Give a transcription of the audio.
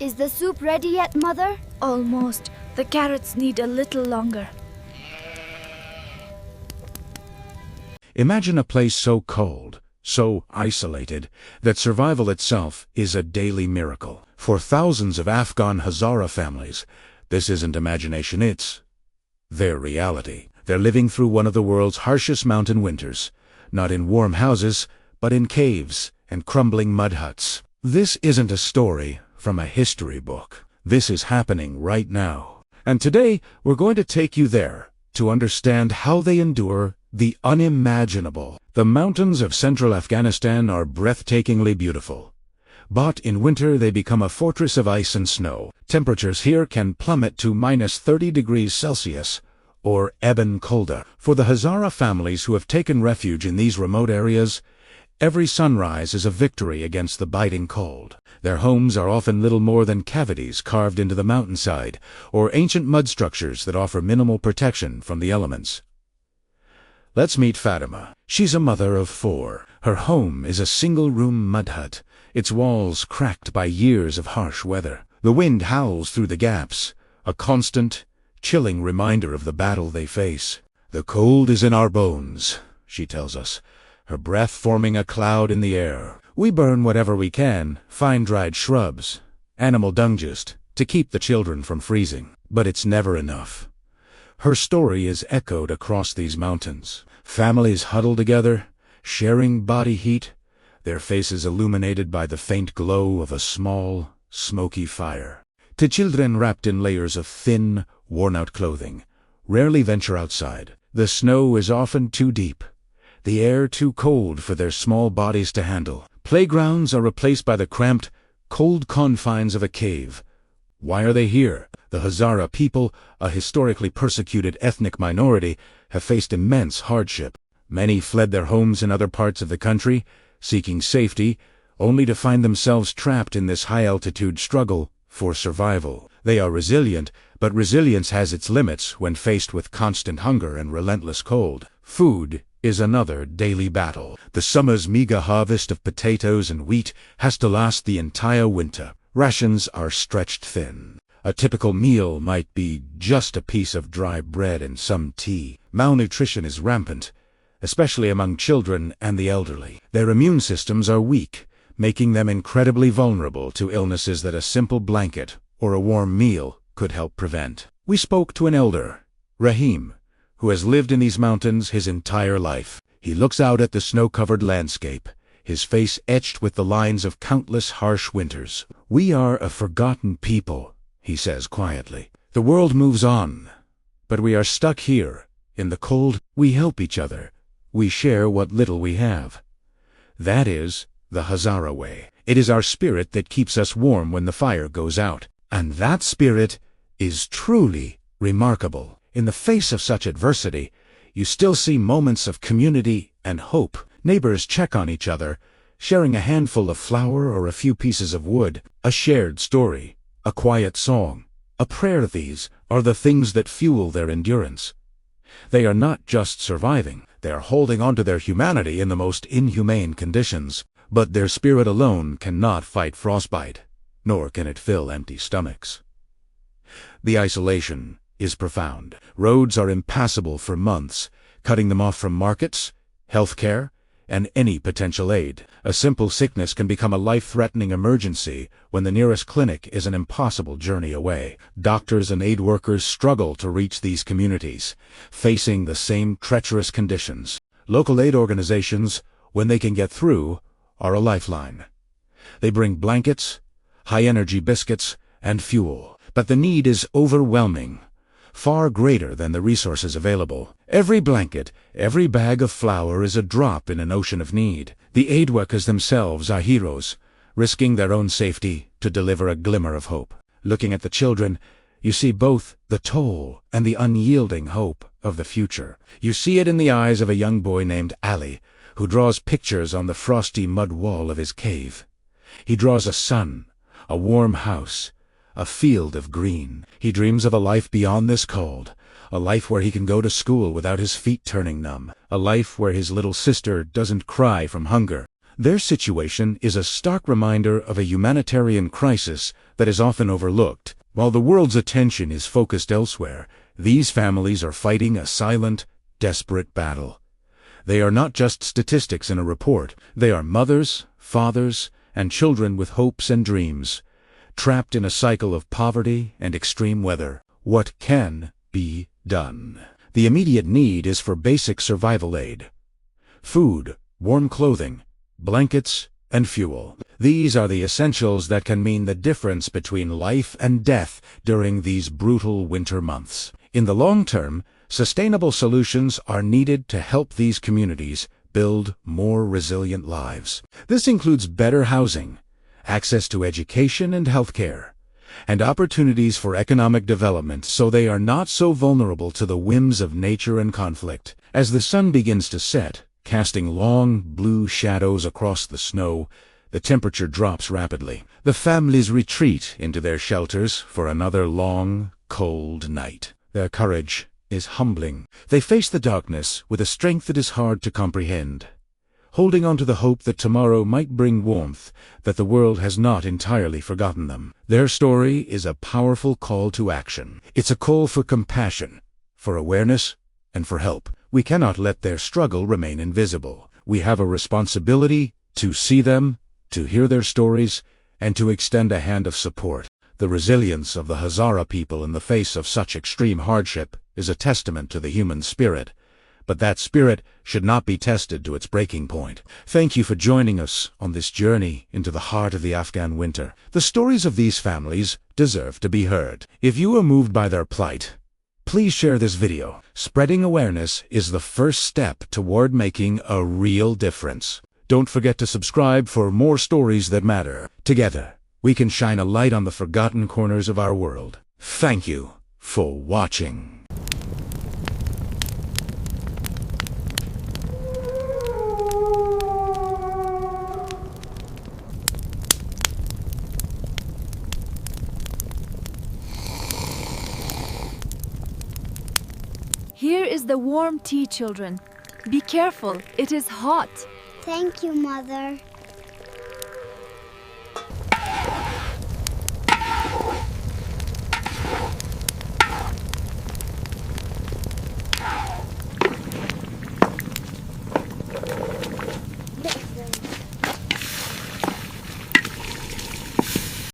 Is the soup ready yet, Mother? Almost. The carrots need a little longer. Imagine a place so cold, so isolated, that survival itself is a daily miracle. For thousands of Afghan Hazara families, this isn't imagination, it's their reality. They're living through one of the world's harshest mountain winters, not in warm houses, but in caves and crumbling mud huts. This isn't a story from a history book. This is happening right now. And today, we're going to take you there to understand how they endure the unimaginable. The mountains of central Afghanistan are breathtakingly beautiful. But in winter, they become a fortress of ice and snow. Temperatures here can plummet to -30 degrees Celsius, or ebon colder. For the Hazara families who have taken refuge in these remote areas, every sunrise is a victory against the biting cold. Their homes are often little more than cavities carved into the mountainside, or ancient mud structures that offer minimal protection from the elements. Let's meet Fatima. She's a mother of 4. Her home is a single-room mud hut, its walls cracked by years of harsh weather. The wind howls through the gaps, a constant, chilling reminder of the battle they face. "The cold is in our bones," she tells us, her breath forming a cloud in the air. "We burn whatever we can, fine-dried shrubs, animal dung just, to keep the children from freezing. But it's never enough." Her story is echoed across these mountains. Families huddle together, sharing body heat, their faces illuminated by the faint glow of a small, smoky fire. To children wrapped in layers of thin, worn-out clothing, rarely venture outside. The snow is often too deep, the air too cold for their small bodies to handle. Playgrounds are replaced by the cramped, cold confines of a cave. Why are they here? The Hazara people, a historically persecuted ethnic minority, have faced immense hardship. Many fled their homes in other parts of the country, seeking safety, only to find themselves trapped in this high-altitude struggle for survival. They are resilient, but resilience has its limits when faced with constant hunger and relentless cold. Food is another daily battle. The summer's meager harvest of potatoes and wheat has to last the entire winter. Rations are stretched thin. A typical meal might be just a piece of dry bread and some tea. Malnutrition is rampant, especially among children and the elderly. Their immune systems are weak, making them incredibly vulnerable to illnesses that a simple blanket or a warm meal could help prevent. We spoke to an elder, Rahim, who has lived in these mountains his entire life. He looks out at the snow-covered landscape, his face etched with the lines of countless harsh winters. "We are a forgotten people," he says quietly. "The world moves on, but we are stuck here. In the cold, we help each other. We share what little we have. That is the Hazara way. It is our spirit that keeps us warm when the fire goes out. And that spirit is truly remarkable. In the face of such adversity, you still see moments of community and hope. Neighbors check on each other, sharing a handful of flour or a few pieces of wood, a shared story, a quiet song, a prayer. These are the things that fuel their endurance. They are not just surviving, they are holding on to their humanity in the most inhumane conditions. But their spirit alone cannot fight frostbite, nor can it fill empty stomachs. The isolation is profound. Roads are impassable for months, cutting them off from markets, healthcare, and any potential aid. A simple sickness can become a life-threatening emergency when the nearest clinic is an impossible journey away. Doctors and aid workers struggle to reach these communities, facing the same treacherous conditions. Local aid organizations, when they can get through, are a lifeline. They bring blankets, high-energy biscuits, and fuel. But the need is overwhelming, far greater than the resources available. Every blanket, every bag of flour is a drop in an ocean of need. The aid workers themselves are heroes, risking their own safety to deliver a glimmer of hope. Looking at the children, you see both the toll and the unyielding hope of the future. You see it in the eyes of a young boy named Ali, who draws pictures on the frosty mud wall of his cave. He draws a sun, a warm house, a field of green. He dreams of a life beyond this cold, a life where he can go to school without his feet turning numb, a life where his little sister doesn't cry from hunger. Their situation is a stark reminder of a humanitarian crisis that is often overlooked. While the world's attention is focused elsewhere, these families are fighting a silent, desperate battle. They are not just statistics in a report. They are mothers, fathers, and children with hopes and dreams, trapped in a cycle of poverty and extreme weather. What can be done? The immediate need is for basic survival aid. Food, warm clothing, blankets, and fuel. These are the essentials that can mean the difference between life and death during these brutal winter months. In the long term, sustainable solutions are needed to help these communities build more resilient lives. This includes better housing, access to education and healthcare, and opportunities for economic development so they are not so vulnerable to the whims of nature and conflict. As the sun begins to set, casting long blue shadows across the snow, the temperature drops rapidly. The families retreat into their shelters for another long, cold night. Their courage is humbling. They face the darkness with a strength that is hard to comprehend, holding on to the hope that tomorrow might bring warmth, that the world has not entirely forgotten them. Their story is a powerful call to action. It's a call for compassion, for awareness, and for help. We cannot let their struggle remain invisible. We have a responsibility to see them, to hear their stories, and to extend a hand of support. The resilience of the Hazara people in the face of such extreme hardship is a testament to the human spirit. But that spirit should not be tested to its breaking point. Thank you for joining us on this journey into the heart of the Afghan winter. The stories of these families deserve to be heard. If you are moved by their plight, please share this video. Spreading awareness is the first step toward making a real difference. Don't forget to subscribe for more stories that matter. Together, we can shine a light on the forgotten corners of our world. Thank you for watching. Here is the warm tea, children. Be careful, it is hot. Thank you, Mother.